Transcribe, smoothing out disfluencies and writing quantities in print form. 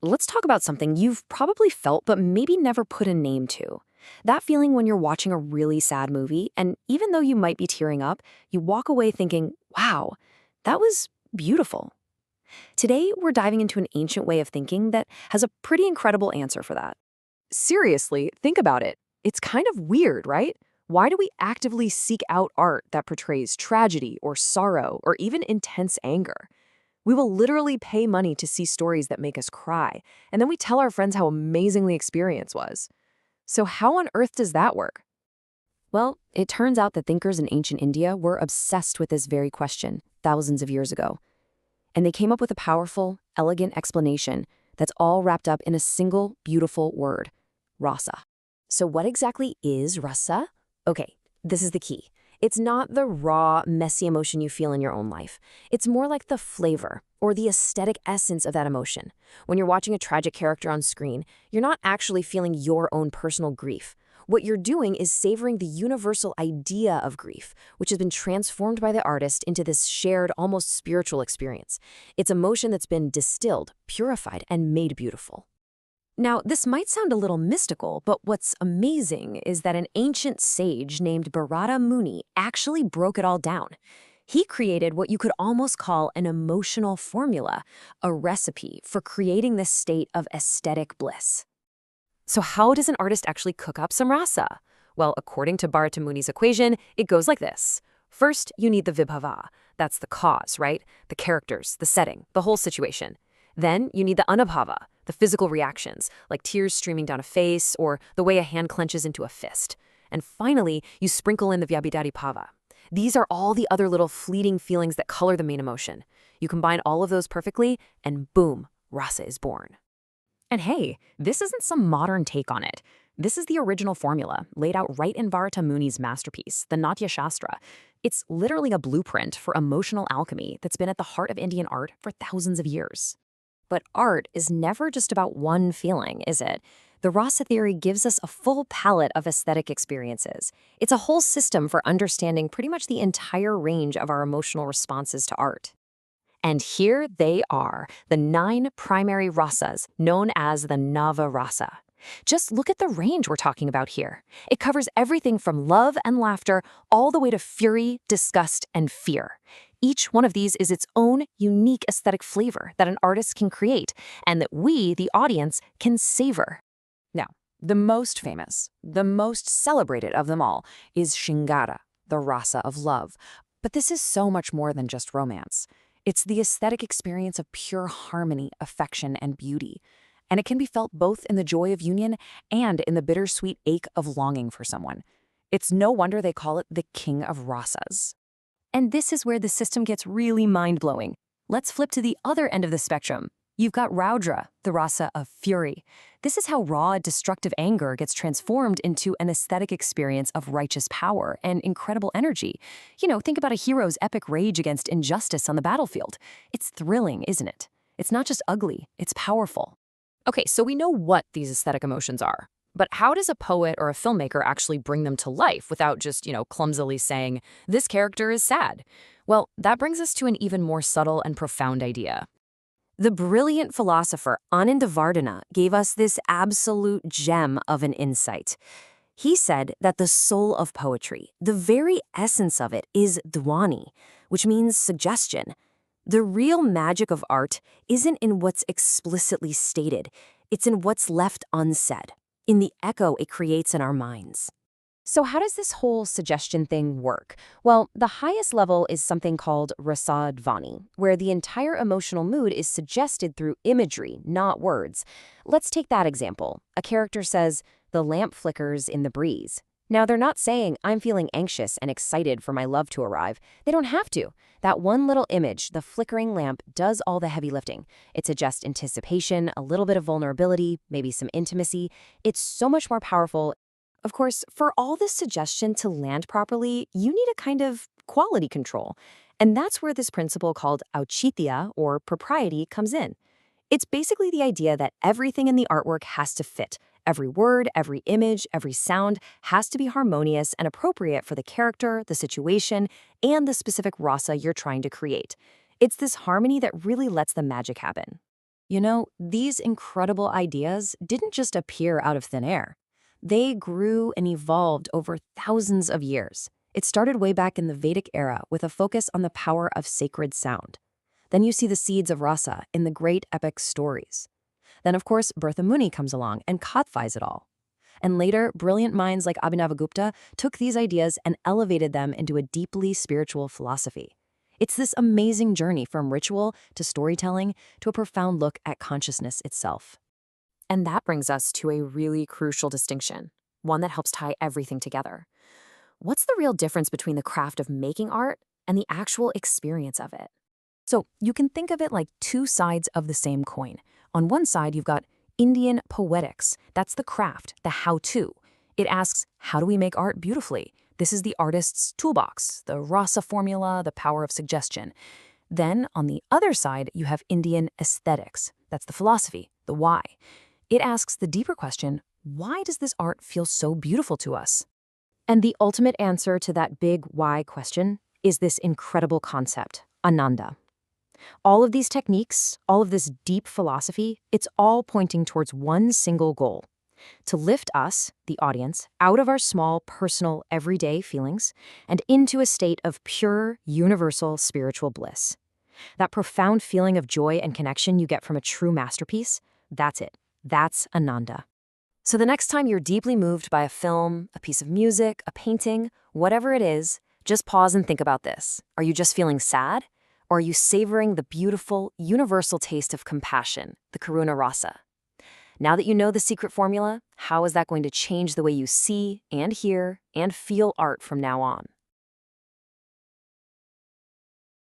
let's talk about something you've probably felt but maybe never put a name to. That feeling when you're watching a really sad movie, and even though you might be tearing up, you walk away thinking, wow, that was beautiful. Today, we're diving into an ancient way of thinking that has a pretty incredible answer for that. Seriously, think about it. It's kind of weird, right? Why do we actively seek out art that portrays tragedy or sorrow or even intense anger? We will literally pay money to see stories that make us cry, and then we tell our friends how amazing the experience was. So how on earth does that work? Well, it turns out that thinkers in ancient India were obsessed with this very question thousands of years ago. And they came up with a powerful, elegant explanation that's all wrapped up in a single, beautiful word: rasa. So what exactly is rasa? Okay, this is the key. It's not the raw, messy emotion you feel in your own life. It's more like the flavor or the aesthetic essence of that emotion. When you're watching a tragic character on screen, you're not actually feeling your own personal grief. What you're doing is savoring the universal idea of grief, which has been transformed by the artist into this shared, almost spiritual experience. It's emotion that's been distilled, purified, and made beautiful. Now, this might sound a little mystical, but what's amazing is that an ancient sage named Bharata Muni actually broke it all down. He created what you could almost call an emotional formula, a recipe for creating this state of aesthetic bliss. So how does an artist actually cook up some rasa? Well, according to Bharata Muni's equation, it goes like this. First, you need the vibhava. That's the cause, right? The characters, the setting, the whole situation. Then you need the anubhava, the physical reactions, like tears streaming down a face or the way a hand clenches into a fist. And finally, you sprinkle in the vyabhidharipava. These are all the other little fleeting feelings that color the main emotion. You combine all of those perfectly, and boom, rasa is born. And hey, this isn't some modern take on it. This is the original formula, laid out right in Bharata Muni's masterpiece, the Nāṭyaśāstra. It's literally a blueprint for emotional alchemy that's been at the heart of Indian art for thousands of years. But art is never just about one feeling, is it? The Rasa theory gives us a full palette of aesthetic experiences. It's a whole system for understanding pretty much the entire range of our emotional responses to art. And here they are, the 9 primary rasas, known as the Nava Rasa. Just look at the range we're talking about here. It covers everything from love and laughter all the way to fury, disgust, and fear. Each one of these is its own unique aesthetic flavor that an artist can create and that we, the audience, can savor. Now, the most famous, the most celebrated of them all is Shingara, the rasa of love. But this is so much more than just romance. It's the aesthetic experience of pure harmony, affection, and beauty. And it can be felt both in the joy of union and in the bittersweet ache of longing for someone. It's no wonder they call it the king of rasas. And this is where the system gets really mind-blowing. Let's flip to the other end of the spectrum. You've got Raudra, the rasa of fury. This is how raw, destructive anger gets transformed into an aesthetic experience of righteous power and incredible energy. Think about a hero's epic rage against injustice on the battlefield. It's thrilling, isn't it? It's not just ugly, it's powerful. Okay, so we know what these aesthetic emotions are. But how does a poet or a filmmaker actually bring them to life without just, clumsily saying, this character is sad? Well, that brings us to an even more subtle and profound idea. The brilliant philosopher Ānandavardhana gave us this absolute gem of an insight. He said that the soul of poetry, the very essence of it, is Dhvani, which means suggestion. The real magic of art isn't in what's explicitly stated, it's in what's left unsaid, in the echo it creates in our minds. So how does this whole suggestion thing work? Well, the highest level is something called Rasa Dhvani, where the entire emotional mood is suggested through imagery, not words. Let's take that example. A character says, "The lamp flickers in the breeze." Now, they're not saying, "I'm feeling anxious and excited for my love to arrive." They don't have to. That one little image, the flickering lamp, does all the heavy lifting. It suggests anticipation, a little bit of vulnerability, maybe some intimacy. It's so much more powerful. Of course, for all this suggestion to land properly, you need a kind of quality control. And that's where this principle called Auchitya, or propriety, comes in. It's basically the idea that everything in the artwork has to fit. Every word, every image, every sound has to be harmonious and appropriate for the character, the situation, and the specific rasa you're trying to create. It's this harmony that really lets the magic happen. You know, these incredible ideas didn't just appear out of thin air. They grew and evolved over thousands of years. It started way back in the Vedic era with a focus on the power of sacred sound. Then you see the seeds of rasa in the great epic stories. Then, of course, Bharata Muni comes along and codifies it all. And later, brilliant minds like Abhinavagupta took these ideas and elevated them into a deeply spiritual philosophy. It's this amazing journey from ritual to storytelling to a profound look at consciousness itself. And that brings us to a really crucial distinction, one that helps tie everything together. What's the real difference between the craft of making art and the actual experience of it? So you can think of it like two sides of the same coin. On one side, you've got Indian Poetics. That's the craft, the how-to. It asks, how do we make art beautifully? This is the artist's toolbox, the Rasa formula, the power of suggestion. Then, on the other side, you have Indian Aesthetics. That's the philosophy, the why. It asks the deeper question, why does this art feel so beautiful to us? And the ultimate answer to that big why question is this incredible concept, Ānanda. All of these techniques, all of this deep philosophy, it's all pointing towards one single goal: to lift us, the audience, out of our small, personal, everyday feelings and into a state of pure, universal spiritual bliss. That profound feeling of joy and connection you get from a true masterpiece, that's it. That's Ānanda. So the next time you're deeply moved by a film, a piece of music, a painting, whatever it is, just pause and think about this. Are you just feeling sad? Or are you savoring the beautiful, universal taste of compassion, the Karuna Rasa? Now that you know the secret formula, how is that going to change the way you see and hear and feel art from now on?